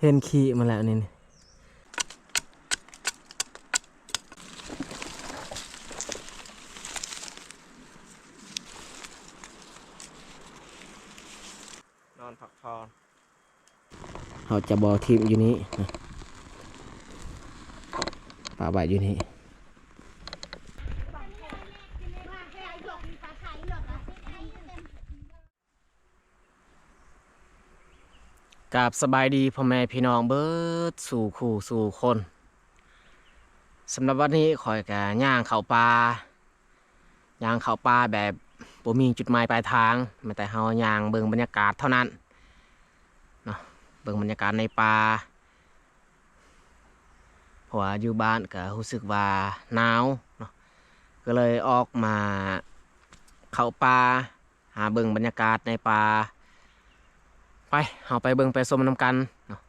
เห็นขี้มาแล้วนี่นอนพักผ่อนเขาจะบอทีมอยู่นี้ป่าใบอยู่นี่กราบสบายดีพ่อแม่พี่น้องเบิดสู่คู่สู่คนสำหรับวันนี้ขอยกะย่างเข้าป่าแบบบ่มีจุดหมายปลายทางมาแต่เฮาย่างเบิ่งบรรยากาศเท่านั้นเนาะเบิ่งบรรยากาศในป่าเพราะว่าอยู่บ้านก็รู้สึกว่าหนาวเนาะก็เลยออกมาเข้าป่าหาเบิ่งบรรยากาศในป่าไปเอาไปเบิ่งไปชมน้ำกันเนาะ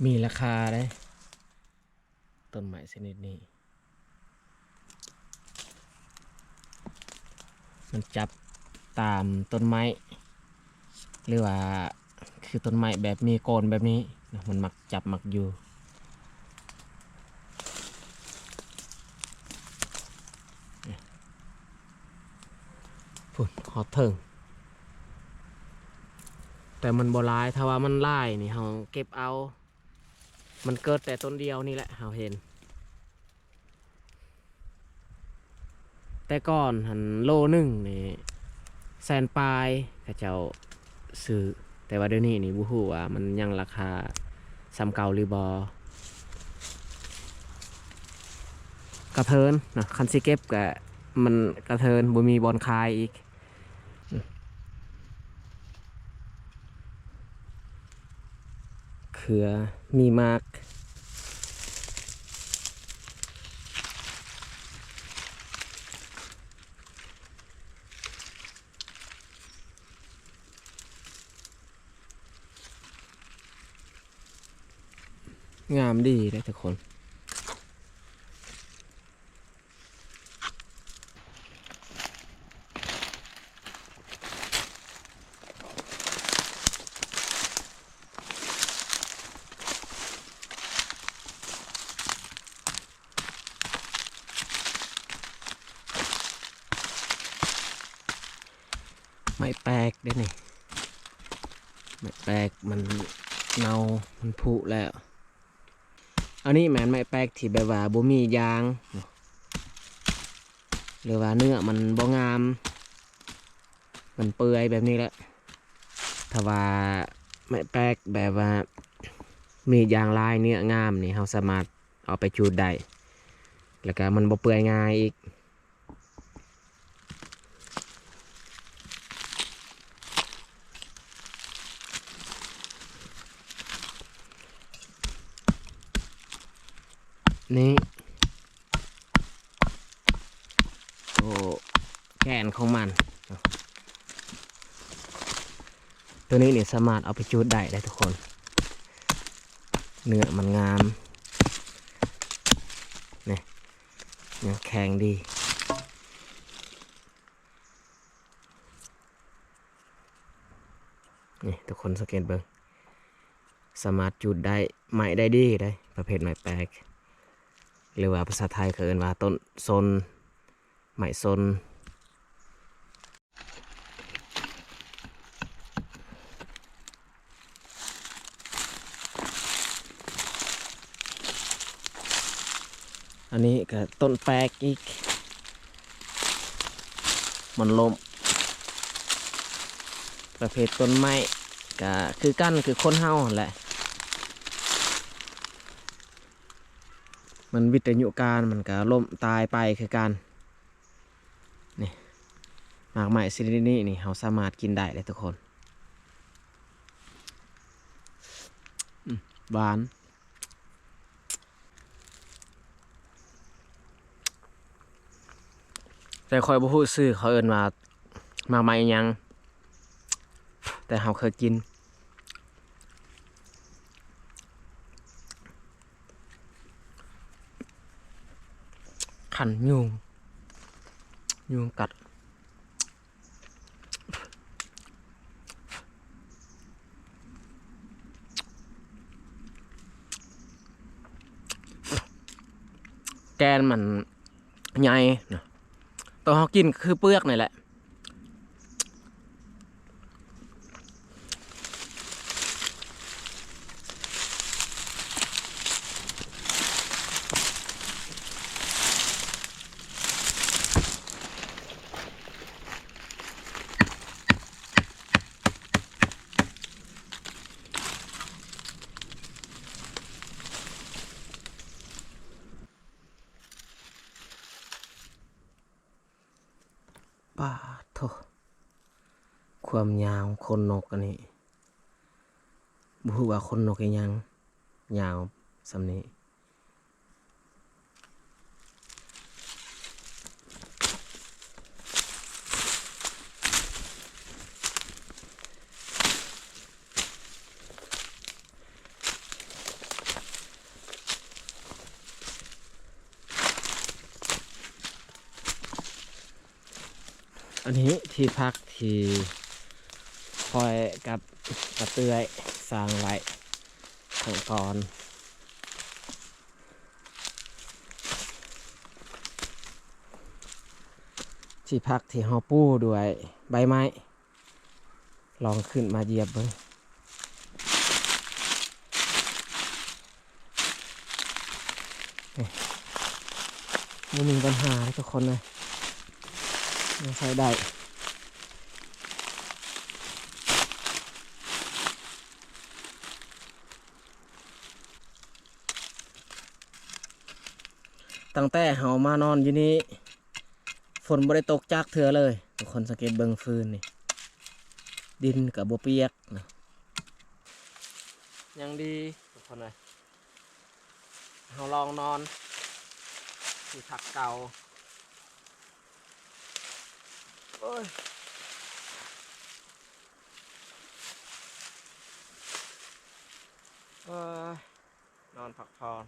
มีราคาได้ต้นไม้ชนิดนี้มันจับตามต้นไม้หรือว่าคือต้นไม้แบบมีโกนแบบนี้มันมักจับมักอยู่พุ่นหอดเถิงแต่มันบ่ร้ายถ้าว่ามันไล่นี่เราเก็บเอามันเกิดแต่ต้นเดียวนี่แหละเราเห็นแต่ก่อนหันโลนึงนี่แสนปลายเขาเจ้าซื้อแต่ว่าเดี๋ยวนี้นี่บุหูว่ามันยังราคาซ้ำเก่าหรือบ่กระเทินนะคันสิเก็บกะมันกระเทินบ่มีบอลคายอีกเขือมีมากงามดีเลยทุกคนไม่แปลกเด้นี่ไม่แปลกมันเนามันผุแล้วอันนี้แมนไม่แปลกที่แบบว่าบ่มียางหรือว่าเนื้อมันบ่งามมันเปื่อยแบบนี้แหละถ้าว่าไม่แปลกแบบว่ามียางลายเนื้องามนี่เราสามารถเอาไปจูดได้แล้วก็มันบ่เปื่อยง่ายอีกนี่โอ้แกนของมันตัวนี้เนี่ยสามารถเอาไปจูดได้ทุกคนเนื้อมันงามนี่ยังแข็งดีนี่ทุกคนสังเกตเบิ่งสามารถจูดได้ไม้ได้ดีได้ประเภทไม้แปลกหรือว่าภาษาไทยเขาเรียกว่าต้นซนไม้ซนอันนี้ก็ต้นแปลกอีกมันล้มประเภทต้นไม้ก็คือกั้นคือคนเฮาแหละมันวิทยุการมันก็ล้มตายไปคือกันนี่หมากไม้ชนิดนี้นี่เราสามารถกินได้เลยทุกคนหวานแต่คอยบ่ฮู้ซื้อเขาเอิ้นว่าหมากไม้อิหยังแต่เราเคยกิน คันยุงกัดแกนมันใหญ่นะตัวเขากินคือเปลือกนี่แหละป้าโถความยาวคนนกอันนี้บุหัวาคนนกยังยาวสำนี้อันนี้ที่พักที่คอยกับกระเตือยสร้างไว้ขั้นตอนที่พักที่ฮอปูด้วยใบไม้ลองขึ้นมาเหยียบเบิ้งไม่มีปัญหาเลยทุกคนเลยยังใช้ได้ตั้งแต่เฮามานอนอยู่นี้ฝนบ่ได้ตกจากเถื่อเลยทุกคนสังเกตเบิ่งฟืนนี่ดินกับบ่เปียกนะยังดีทุกคนเลยเฮาลองนอนที่พักเก่าโอ้ยนอนพักผ่อน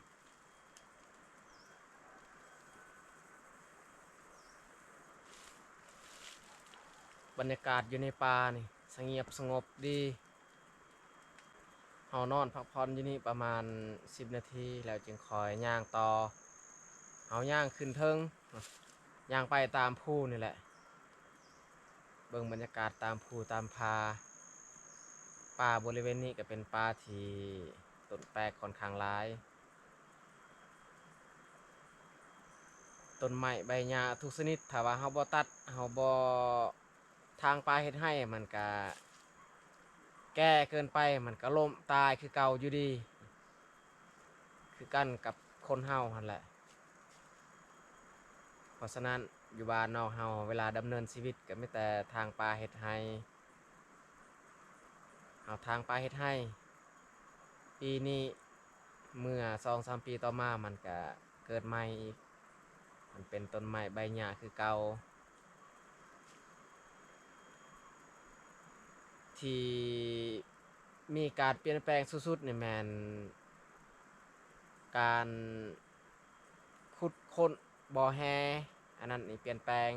บรรยากาศอยู่ในป่านี่สงบสงบดีเฮานอนพักผ่อนอยู่นี่ประมาณ10 นาทีแล้วจึงคอยย่างต่อเฮาย่างขึ้นเทิงย่างไปตามภูนี่แหละเบิ่งบรรยากาศตามภูตามพาป่าบริเวณนี้ก็เป็นป่าที่ต้นแปลกค่อนข้างหลายต้นไม้ใบหญ้าทุกชนิดถ้าว่าเฮาบ่ตัดเฮาบ่ทางป่าเฮ็ดให้มันก็แก่เกินไปมันก็ล้มตายคือเก่าอยู่ดีคือกันกับคนเฮาหั่นแหละเพราะฉะนั้นอยู่บ้านนอกเฮาเวลาดำเนินชีวิตก็มีแต่ทางป่าเฮ็ดให้เอาทางป่าเฮ็ดให้ปีนี้เมื่อ 2-3 ปีต่อมามันก็เกิดใหม่อีกมันเป็นต้นไม้ใบหญ้าคือเก่าที่มีการเปลี่ยนแปลงสุดๆนี่แม่นการขุดค้นบ่อแฮอันนั้นนี่เปลี่ยนแปลง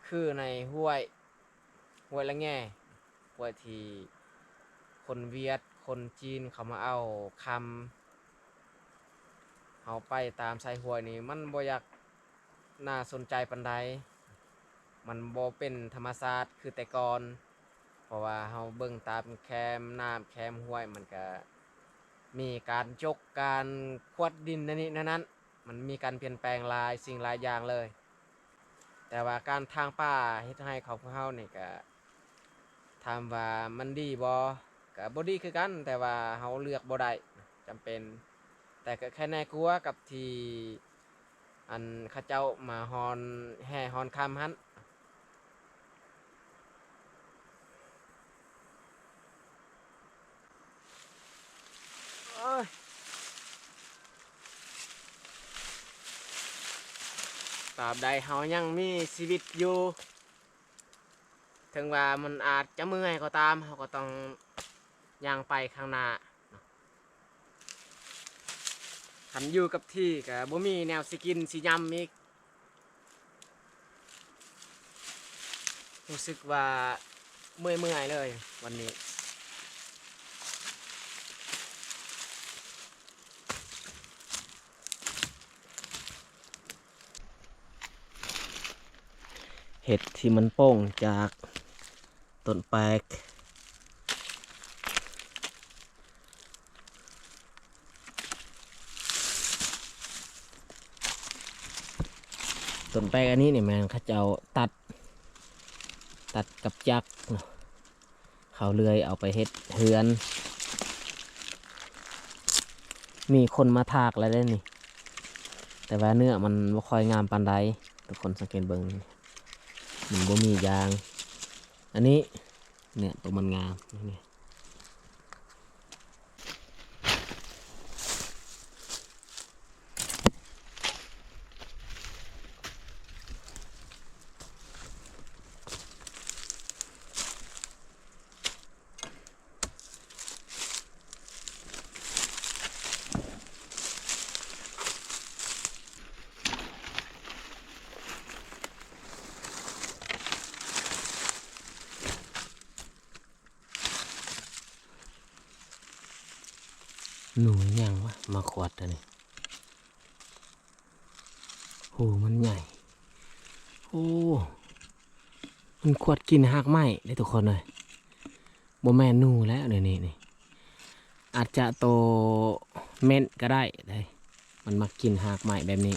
คือในห้วยละแง่ห้วยที่คนเวียดคนจีนเขามาเอาคำเอาไปตามชายห้วยนี่มันบ่อยากน่าสนใจปานใดมันบ่เป็นธรรมชาติคือแต่ก่อนเพราะว่าเฮาเบิ่งตามแคมน้ำแคมห้วยมันก็มีการจกการขวดดินนั่นนี่นั้นมันมีการเปลี่ยนแปลงหลายสิ่งหลายอย่างเลยแต่ว่าการทางป่าเฮ็ดให้เขาพวกเฮานี่ก็ถามว่ามันดีบ่ก็บ่ดีคือกันแต่ว่าเฮาเลือกบ่ได้จำเป็นแต่ก็แค่แน่กลัวกับที่อันเขาเจ้ามาฮอนแห่ฮอนคำหั่นโอ้ยตราบใดเฮายังมีชีวิตอยู่ถึงว่ามันอาจจะเมื่อยก็ตามเฮาก็ต้องย่างไปข้างหน้า หันอยู่กับที่กับบ่มีแนวสิกินสิยำอีกรู้สึกว่าเมื่อยเลยวันนี้เห็ดที่มันโป่งจากต้นแปลกต้นแปลกอันนี้เนี่ยแมนเขาจะเอาตัดกับจักรเนาะเขาเลื่อยเอาไปเฮ็ดเฮือน มีคนมาทากแล้วได้นี่แต่ว่าเนื้อมันบ่ค่อยงามปานใดทุกคนสังเกตเบิ่งมันบ่มียาง อันนี้เนี่ยตัวมันงามนี่หนูยังวะมาขวดอันนี้โหมันใหญ่โอ้มันขวดกินหากไม้ได้ทุกคนเลยบ่แม่นหนูแล้วนี่อาจจะโตเม็ดก็ได้มันมากินหากไม้แบบนี้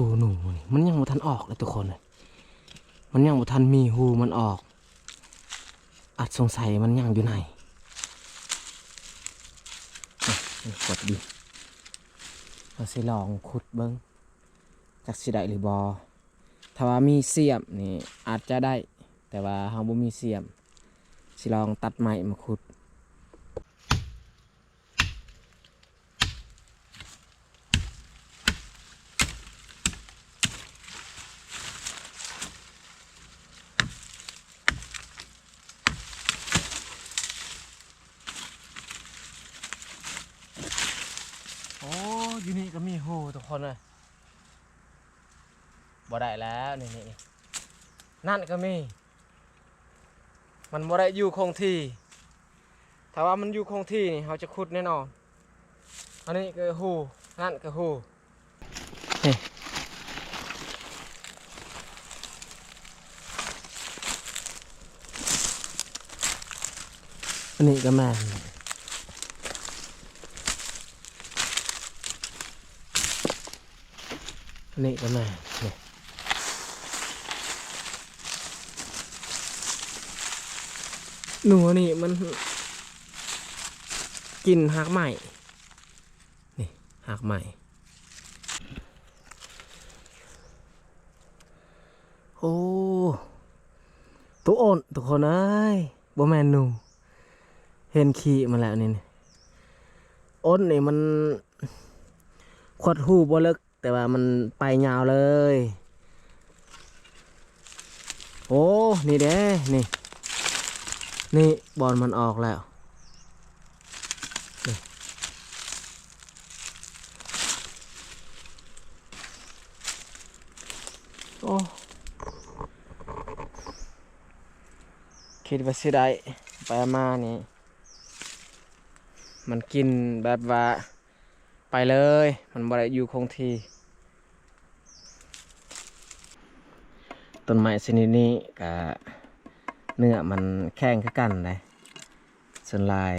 หูหนูนี่มันยังบ่ทันออกเลยทุกคนเลยมันยังบ่ทันมีหูมันออกอาจสงสัยมันยังอยู่ไหนกดดิเราสิลองขุดเบิ้งจักสิได้หรือบอถ้าว่ามีเสียมนี่อาจจะได้แต่ว่าเฮาบ่มีเสียมสิลองตัดไม้มาขุดโอ้อยู่นี่ก็มีหูทุกคนเลยบ่ได้แล้วนี่นั่นก็มีมันบ่ได้อยู่คงที่ถ้าว่ามันอยู่คงที่นี่เราจะขุดแน่นอนอันนี้ก็หูนั่นก็หูอันนี้ก็แม่อันนี้ก็แม่เนี่ยหนูนี่มันกินหักใหม่นี่หักใหม่โอ้ตัวอ่อนทุกคนเอ้ยบ่แม่นหนูเห็นขี้มาแล้วนี่อ้นนี่มันขวดหูบ่ลึกแต่ว่ามันไปยาวเลยโอ้นี่เด้นี่บอลมันออกแล้วโอ้คิดว่าสิได้ไปมานี่มันกินแบบว่าไปเลยมันบ่ได้อยู่คงที่ต้นไม้ชนิดนี้กับเนื้อมันแข็งคือกันเลยส่วนลาย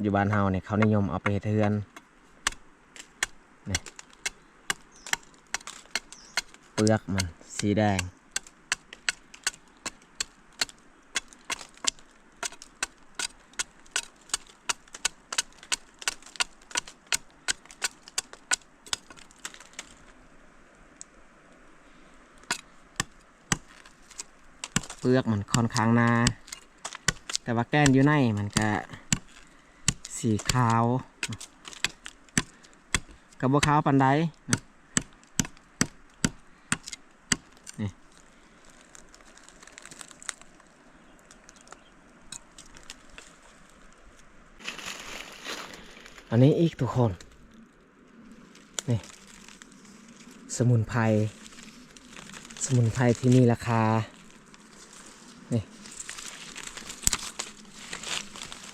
อยู่บ้านเฮาเนี่ยเขานิยมเอาไปเฮ็ดเฮือนนี่เปลือกมันสีแดง ปลือกมันค่อนข้างหนาแต่ว่าแก้นอยู่ในมันก็สีขาวกับบัวขาวปันไดนี่อันนี้อีกทุกคนนี่สมุนไพรที่มีราคานี่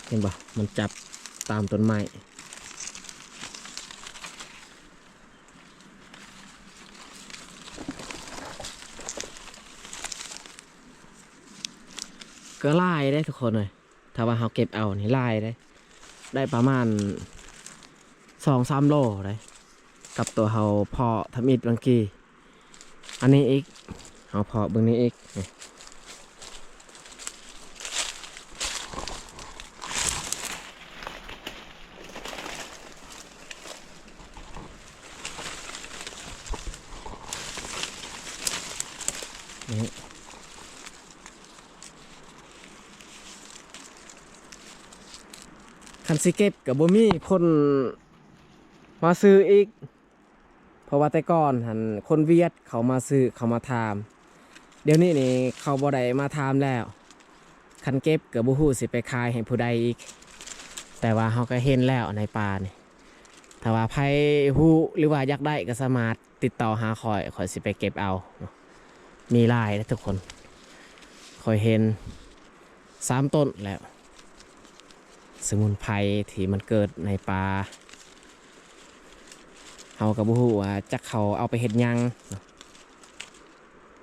เห็นป่ะมันจับตามต้นไม้ก็ไล่ได้ทุกคนเลยถ้าว่าเราเก็บเอานี่ไล่ได้ประมาณ2-3 โลเลยกับตัวเราพอทำอิฐบางกีอันนี้อีกเราพอเบื้องนี้อีกนี่คันสิเก็บกับบ่มีคนมาซื้ออีกเพราะว่าแต่ก่อนหันคนเวียดเขามาซื้อเขามาทามเดี๋ยวนี้นี่เขาบ่ได้มาทามแล้วคันเก็บกับบ่ฮู้สิไปขายให้ผู้ใดอีกแต่ว่าเขาก็เห็นแล้วในป่านี่ถ้าว่าไผฮู้หรือว่าอยากได้ก็สามารถติดต่อหาข่อยสิไปเก็บเอามีหลายนะทุกคนข่อยเห็น3 ต้นแล้วสมุนไพรที่มันเกิดในป่าเขากับบูฮูว่าจักเขาเอาไปเห็ดยัง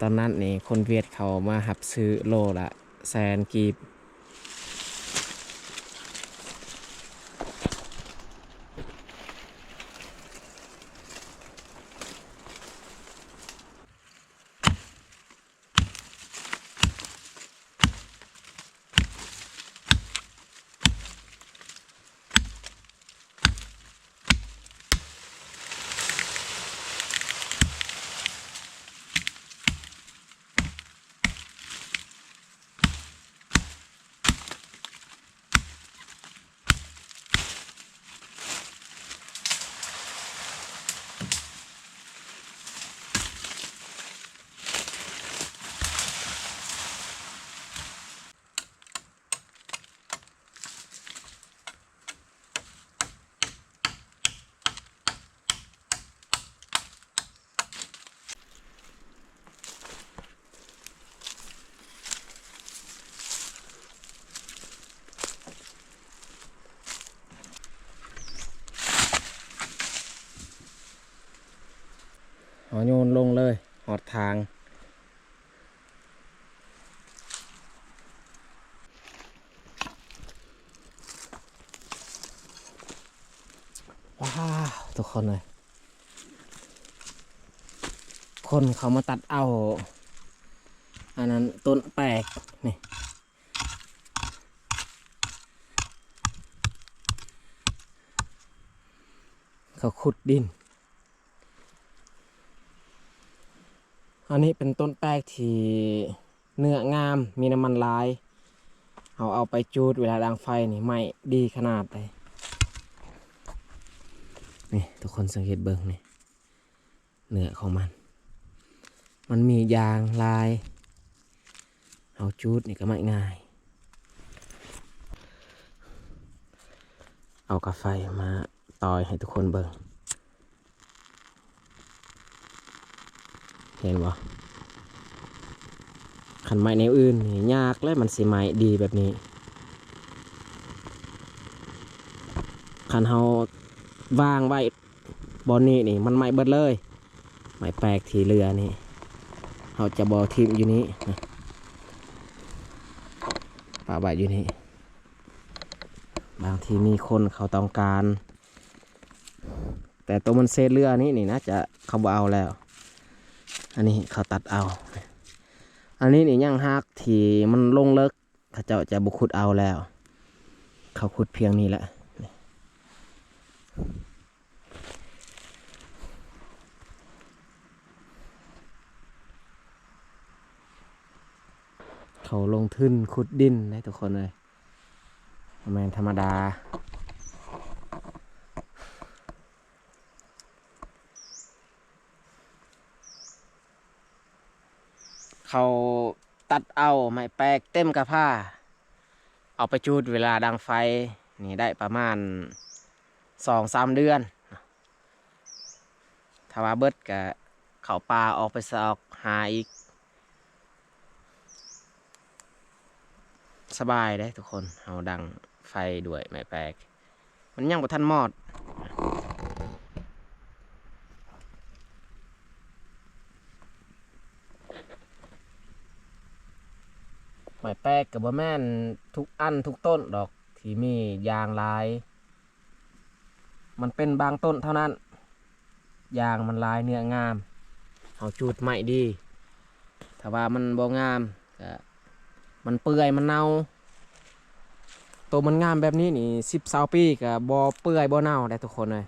ตอนนั้นนี่คนเวียดเขามาหับซื้อโลละ100,000 กีบเอาโยนลงเลยหอดทางว้าวทุกคนเลยคนเขามาตัดเอาอันนั้นต้นแปลกนี่เขาขุดดินอันนี้เป็นต้นแป้งที่เนื้องามมีน้ำมันลายเอาไปจูดเวลาดังไฟนี่ไม่ดีขนาดเลยนี่ทุกคนสังเกตเบิ้งนี่เนื้อของมันมียางลายเอาจูดนี่ก็ไม่ง่ายเอากาแฟมาต่อยให้ทุกคนเบิ้งเห็นบ่ขันไม้แนวอื่นนี่ยากและมันสิไม้ดีแบบนี้ขันเฮาว่างไว้บอนนี้นี่มันไม้เบิดเลยไม้แปลกที่เรือนี่เฮาจะบอทิมอยู่นี้ป่าใบอยู่นี่บางทีมีคนเขาต้องการแต่ตัวมันเศษเรือนี่น่าจะเขาบ่เอาแล้วอันนี้เขาตัดเอาอันนี้นี่ยังหักที่มันลงเลิกเขาจะบุขุดเอาแล้วเขาขุดเพียงนี้แหละ เขาลงทุนขุดดินได้ทุกคนเลยแมนธรรมดาเขาตัดเอาไม้แปลกเต็มกระพ้าเอาไปจูดเวลาดังไฟนี่ได้ประมาณ2-3 เดือนถ้าว่าเบิดกับเขาปลาออกไปสอกหาอีกสบายได้ทุกคนเอาดังไฟด้วยไม้แปลกมันยังบ่ทันมอดไม้แปลกกับบ่แม่นทุกอันทุกต้นดอกที่มียางลายมันเป็นบางต้นเท่านั้นยางมันลายเนื้องามเอาจูดใหม่ดีถ้าว่ามันบ่งามก็มันเปื่อยมันเน่าตัวมันงามแบบนี้นี่10-20 ปีก็บ่เปื่อยบ่เน่าได้ทุกคนเลย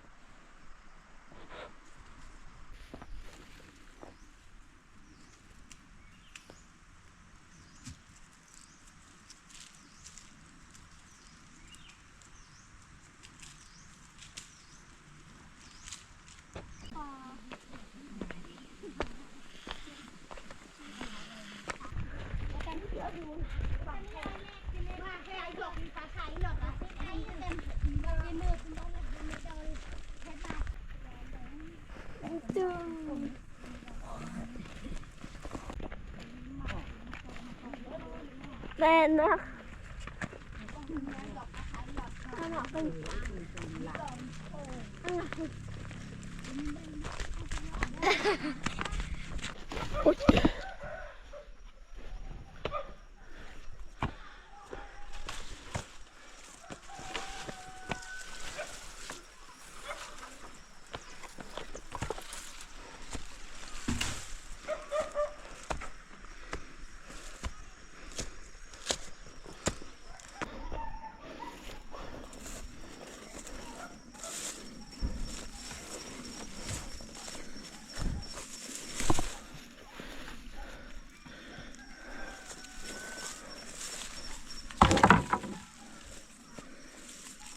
แม่นะ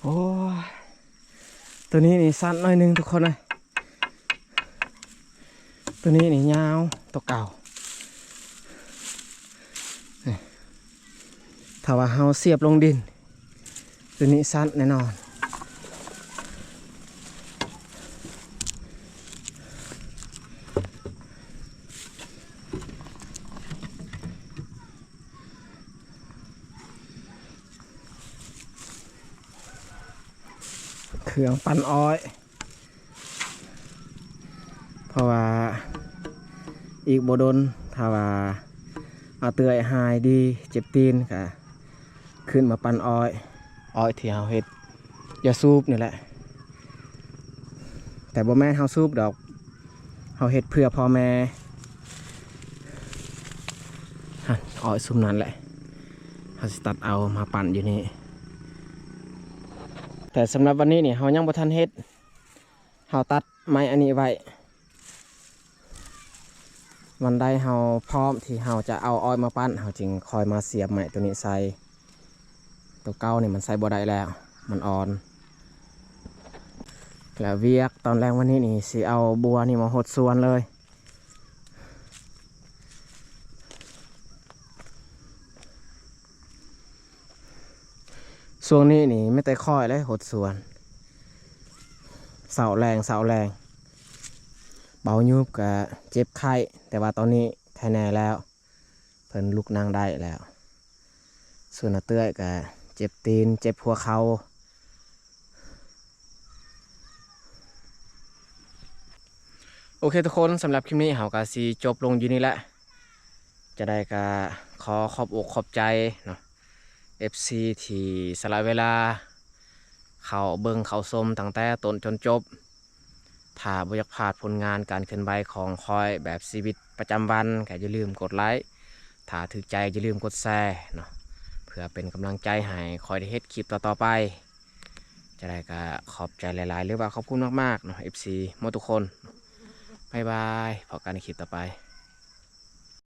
โอ้ตัวนี้นี่สั้นหน่อยนึงทุกคนเลยตัวนี้นี่ยาวตัวเก่าถ้าว่าเฮาเสียบลงดินตัวนี้สั้นแน่นอนเครื่องปั่นอ้อยเพราะว่าอีกบ่ดนถ้าว่าเอาเตื่อยหายดีเจ็บตีนก็ขึ้นมาปั่นอ้อยที่เฮาเฮ็ดอย่าสูบนี่แหละแต่บ่แม่นเฮาสูบดอกเฮาเฮ็ดเพื่อพ่อแม่อ้อยซุ่มนั้นแหละเฮาสิตัดเอามาปั่นอยู่นี่แต่สำหรับวันนี้นี่เฮายังบ่ทันเฮ็ดเฮาตัดไม้อันนี้ไว้วันใดเฮาพร้อมที่เฮาจะเอาอ้อยมาปั้นเฮาจึงคอยมาเสียบไม้ตัวนี้ใส่ตัวเก่านี่มันใส่บ่ได้แล้วมันอ่อนแล้วเวียกตอนแรกวันนี้นี่สิเอาบัวนี่มาหดส่วนเลยช่วงนี้นี่ไม่แต่ค่อยเลยหดส่วนเสาแรงเบายุบกับเจ็บไข้แต่ว่าตอนนี้ไข้แน่แล้วเพิ่นลุกนั่งได้แล้วส่วนเตื้อยกับเจ็บตีนเจ็บหัวเข่าโอเคทุกคนสำหรับคลิปนี้เฮากะสิจบลงอยู่นี่แหละจะได้กะขอขอบอกขอบใจเนาะ FC ที่สละเวลาเขาเบิ่งเขาชมตั้งแต่ต้นจนจบถ้าบ่อยากพลาดผลงานการเคลื่อนไหวของคอยแบบชีวิตประจำวันก็อย่าลืมกดไลค์ถ้าถูกใจอย่าลืมกดแชร์เนาะเพื่อเป็นกำลังใจให้คอยได้เฮ็ดคลิปต่อๆไปจะได้ก็ขอบใจหลายๆหรือว่าขอบคุณมากๆเนาะ FC หมดทุกคนบ๊ายบายพบกันในคลิปต่อไป